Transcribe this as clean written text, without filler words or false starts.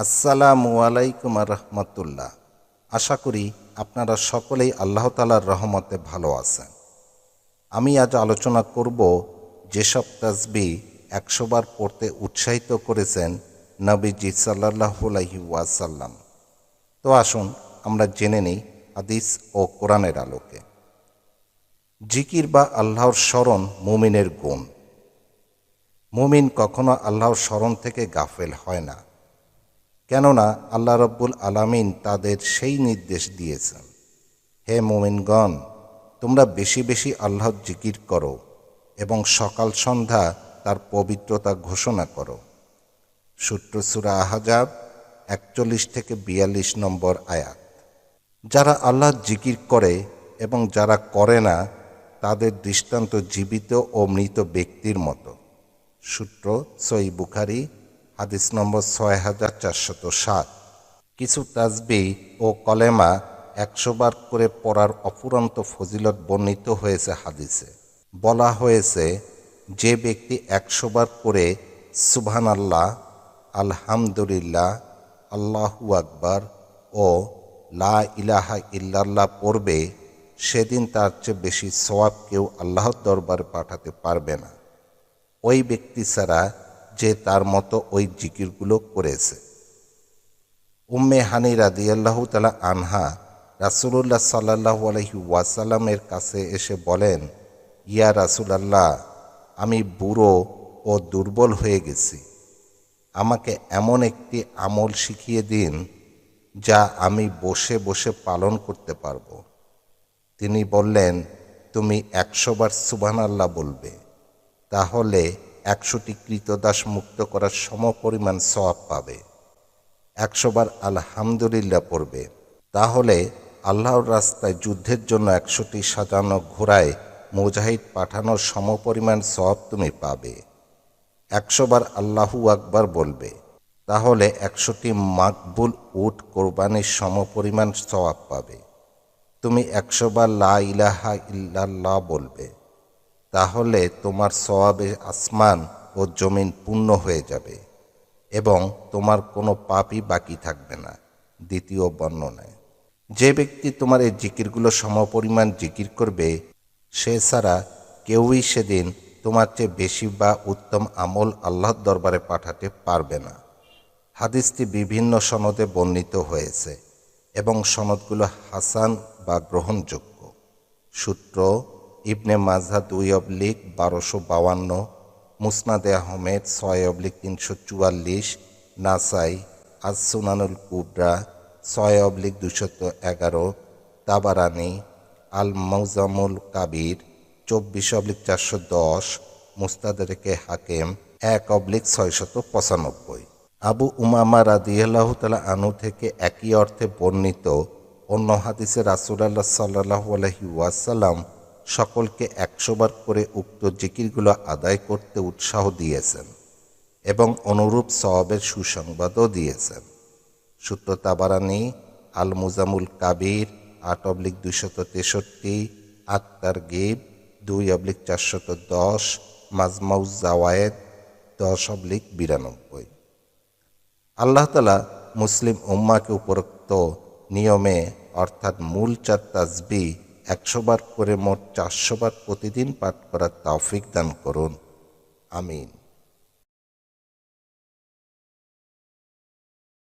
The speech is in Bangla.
আসসালামু আলাইকুম রহমতুল্লাহ। আশা করি আপনারা সকলেই আল্লাহ তাআলার রহমতে ভালো আছেন। আমি আজ আলোচনা করব যেসব তাসবিহ 100 বার পড়তে উৎসাহিত করেছেন নবীজি সাল্লাল্লাহু আলাইহি ওয়াসাল্লাম। তো আসুন আমরা জেনে নিই হাদিস ও কোরআনের আলোকে। জিকির বা আল্লাহর স্মরণ মুমিনের গুণ। মুমিন কখনো আল্লাহর স্মরণ থেকে গাফেল হয় না, কেননা আল্লাহ রব্বুল আলামিন তাদের সেই নির্দেশ দিয়েছেন, হে মুমিনগণ, তোমরা বেশি বেশি আল্লাহর জিকির করো এবং সকাল সন্ধ্যা তার পবিত্রতা ঘোষণা করো। সূত্র সূরা আহজাব 41 থেকে 42 নম্বর আয়াত। যারা আল্লাহর জিকির করে এবং যারা করে না তাদের দৃষ্টান্ত জীবিত ও মৃত ব্যক্তির মতো। সূত্র সহিহ বুখারী হাদিস নম্বর 6407। কিছু তাসবিহ ও কলেমা 100 বার করে পড়ার অফুরন্ত ফজিলত বর্ণিত হয়েছে হাদিসে। বলা হয়েছে, যে ব্যক্তি 100 বার করে সুবহানাল্লাহ, আলহামদুলিল্লাহ, আল্লাহু আকবার ও লা ইলাহা ইল্লাল্লাহ পড়বে, সেদিন তার চেয়ে বেশি সওয়াব কেউ আল্লাহর দরবারে পাঠাতে পারবে না, ওই ব্যক্তি ছাড়া যে তার মতো ওই জিকিরগুলো করেছে। উম্মে হানি রাদিয়াল্লাহু তাআলা আনহা রাসূলুল্লাহ সাল্লাল্লাহু আলাইহি ওয়াসাল্লামের কাছে এসে বলেন, ইয়া রাসূলাল্লাহ, আমি বুড়ো ও দুর্বল হয়ে গেছি, আমাকে এমন একটি আমল শিখিয়ে দিন যা আমি বসে বসে পালন করতে পারবো। তিনি বললেন, তুমি 100 বার সুবহানাল্লাহ বলবে, তাহলে 100টি কৃতদাস মুক্ত করার সমপরিমাণ সওয়াব পাবে। 100 বার আলহামদুলিল্লাহ পড়বে, তাহলে আল্লাহর রাস্তায় যুদ্ধের জন্য 100টি সাজানো ঘোড়ায় মুজাহিদ পাঠানোর সমপরিমাণ সওয়াব তুমি পাবে। 100 বার আল্লাহু আকবার বলবে, তাহলে 100টি মাকবুল উট কোরবানির সমপরিমাণ সওয়াব পাবে। তুমি 100 বার লা ইলাহা ইল্লাল্লাহ বলবে, তাহলে তোমার সওয়াবে আসমান ও জমিন পূর্ণ হয়ে যাবে এবং তোমার কোনো পাপই বাকি থাকবে না। দ্বিতীয় বর্ণনায়, যে ব্যক্তি তোমার এই জিকিরগুলো সমপরিমাণ জিকির করবে, সে ছাড়া কেউই সেদিন তোমার চেয়ে বেশি বা উত্তম আমল আল্লাহর দরবারে পাঠাতে পারবে না। হাদিসটি বিভিন্ন সনদে বর্ণিত হয়েছে এবং সনদগুলো হাসান বা গ্রহণযোগ্য। সূত্র ইবনে মাজাহ 2/1252, মুসনাদে আহমেদ 6/344, নাসাই আস-সুনানুল কুবরা 6/211, তাবারানি আল মুজামুল কাবির 24/410, মুস্তাদরেকে হাকিম 1/695। আবু উমামা রাদিয়াল্লাহু তাআলা আনহু থেকে একই অর্থে বর্ণিত অন্য হাদিসে রাসূলুল্লাহ সাল্লাল্লাহু আলাইহি ওয়াসাল্লাম সকলকে 100 বার করে উক্ত জিকিরগুলো আদায় করতে উৎসাহ দিয়েছেন এবং অনুরূপ সওয়াবের সুসংবাদও দিয়েছেন। সূত্র তাবারানি আল মুজামুল কাবির 8/263, আত-তারগীব 2/410, মাজমাউজ জাওয়ায়েদ 10/92। আল্লাহ তাআলা মুসলিম উম্মাহকে উপরোক্ত নিয়মে অর্থাৎ মূল 4 তাসবিহ 100 বার করে মোট 400 বার প্রতিদিন পাঠ করার তৌফিক দান করুন। আমিন।